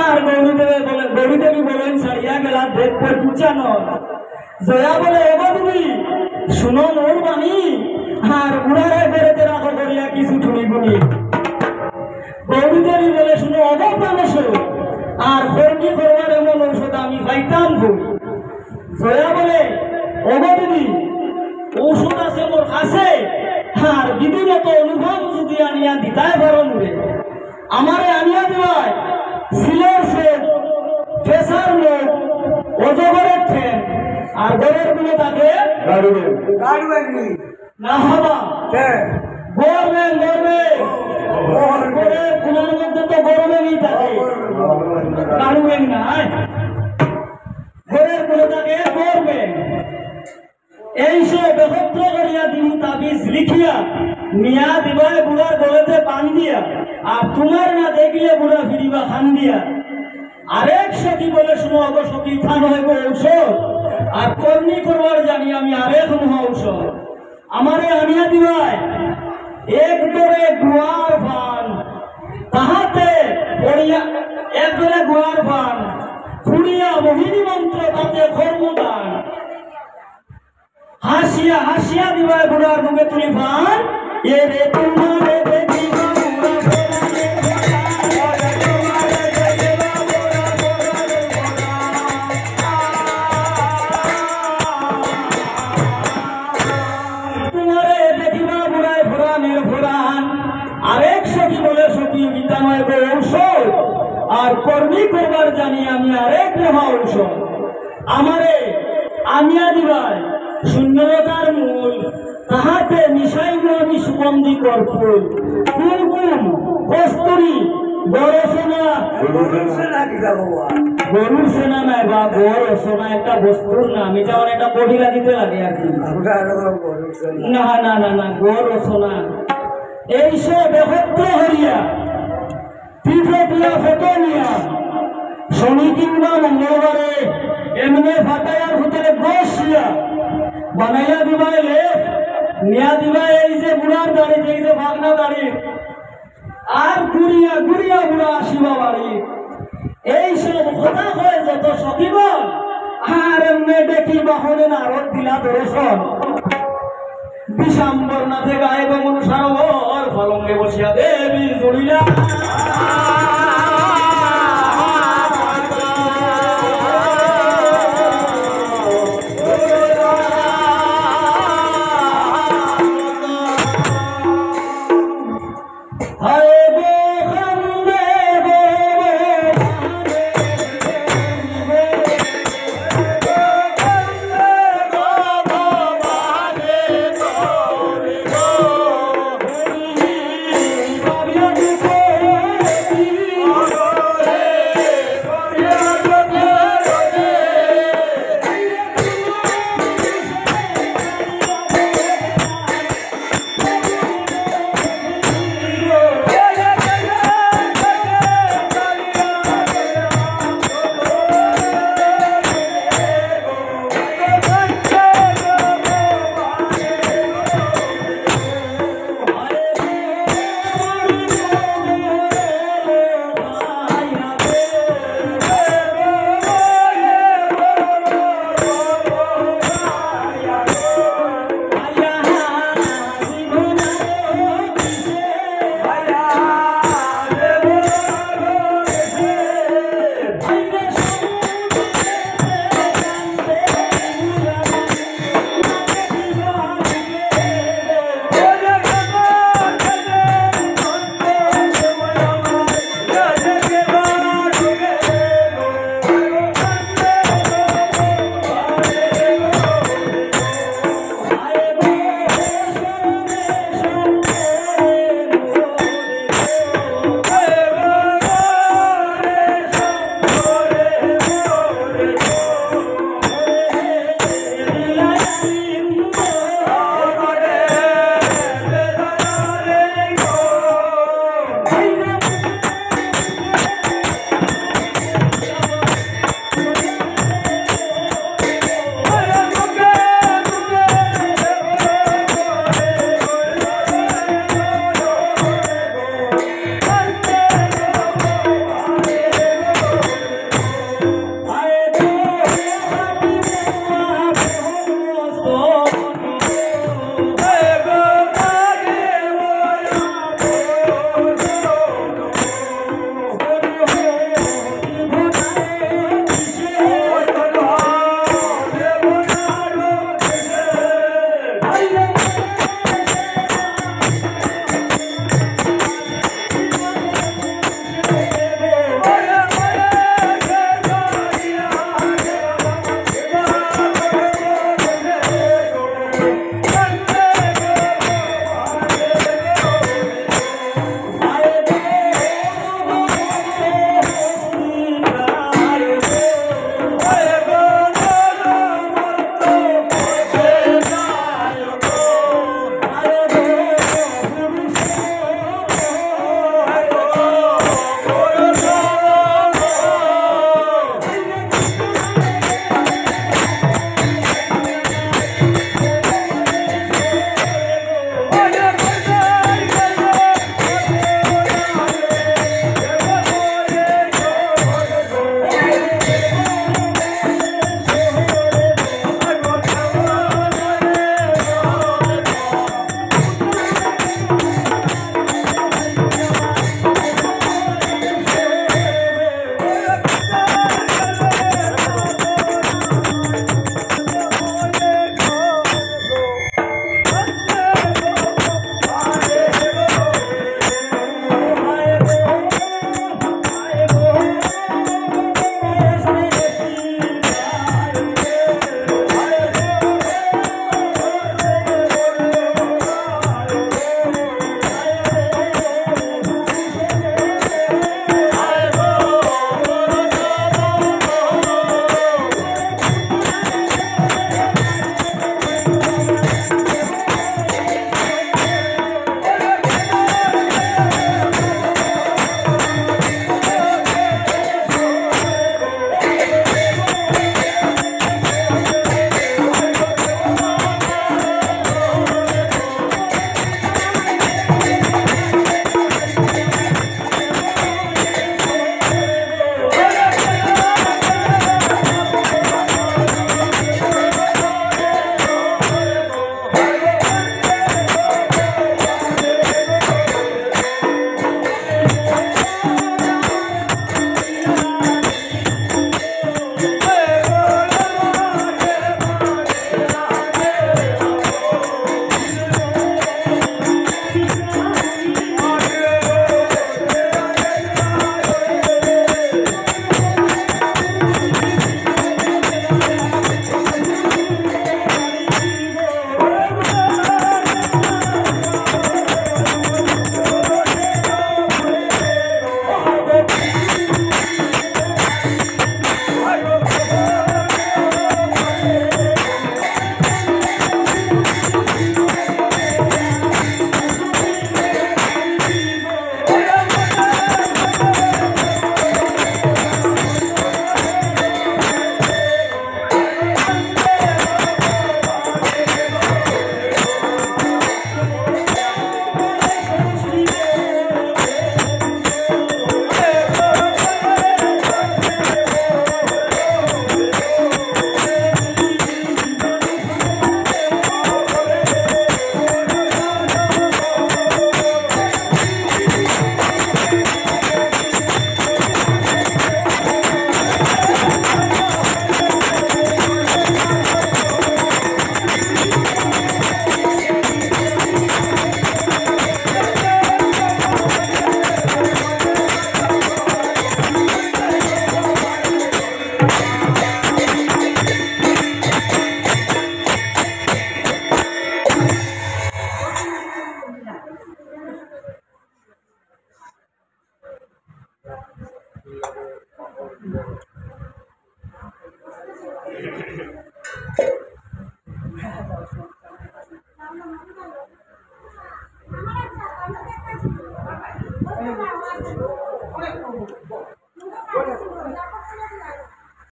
আর গৌরীদেবী বলেন ছাড়িয়া গেলা দেখবে পুচানো জয়া বলে এগো তুমি শুনো মোর বাণী আর উড়ারে বেড়েতে রাখো করিয়া কিছু ঠুনি গুনি গৌরীদেবী বলে শুনো অভাব মানুষ আর কর্মী করবার এমন ঔষধ আমি পাইতাম ভুল জয়া বলে ওগো দিদি ঔষধ আছে মোর কাছে আর বিধিমতো অনুভব যদি আনিয়া দিতাই পারো মুড়ে আমারে আনিয়া দিবাই সিলের সেট ফেসার লোক অজগরের ঠেন আর গরের গুলো তাকে না হবা গরবেন গরের গুলোর মধ্যে তো গরবেনই থাকে কাড়ুবেন না গরের গুলো তাকে গরবেন এইসব একত্র করিয়া তিনি তাবিজ লিখিয়া নিয়া দিবায় বুড়ার গলেতে পান দিয়া আর তোমার না দেখলে বুড়া ফিরিবা খান দিয়া আরেক সখী বলে শুনো অগ সখী খান হইব ঔষধ আর কর্মী করবার জানি আমি আরেক মহা ঔষধ আমারে আনিয়া দিবায় একদরে গুয়ার ফান তাহাতে পড়িয়া একদরে গুয়ার ফান ফুড়িয়া মোহিনী মন্ত্র তাতে কর্মদান হাসিয়া হাসিয়া দিবায় বুড়ার মুখে তুলি ফান এ রে তোমারে দেখিবা তোমারে দেখিবা বুড়ায় ফুরানের ফুরান আরেক সখী বলে সখী বিদ্যাময় ঔষধ আর কর্মী করবার জানি আমি আরেক মহা ঔষধ আমারে আনিয়া দিবায় শূন্যতার মূল তাহাতে মিশাইব আমি সুগন্ধি কর্পুর কুমকুম কস্তুরী গরসোনা গরুর সেনা নাই বা গরসোনা একটা বস্তুর নাম এটা অনেকটা বডিলা দিতে লাগে আর কি না না না না গরসোনা এইসব একত্র হইয়া তীব্রপ্রিয়া ফেটনিয়া শনি কিংবা মঙ্গলবারে এমনি ফাটাইয়ার ভিতরে বসিয়া বানাইয়া দিবাই লেপ নিয়া দিবাই এই যে বুড়ার দাড়ি এই যে ভাগনা দাড়ি আর ঘুরিয়া ঘুরিয়া বুড়া আসিবা বাড়ি এইসব কথা হয় যত সকিবল আর এমনি দেখি বাহনে নারদ দিলা দর্শন বিষাম্বর নাথে গায়ে গমন সারবর ফলঙ্গে বসিয়া দেবী জড়িলা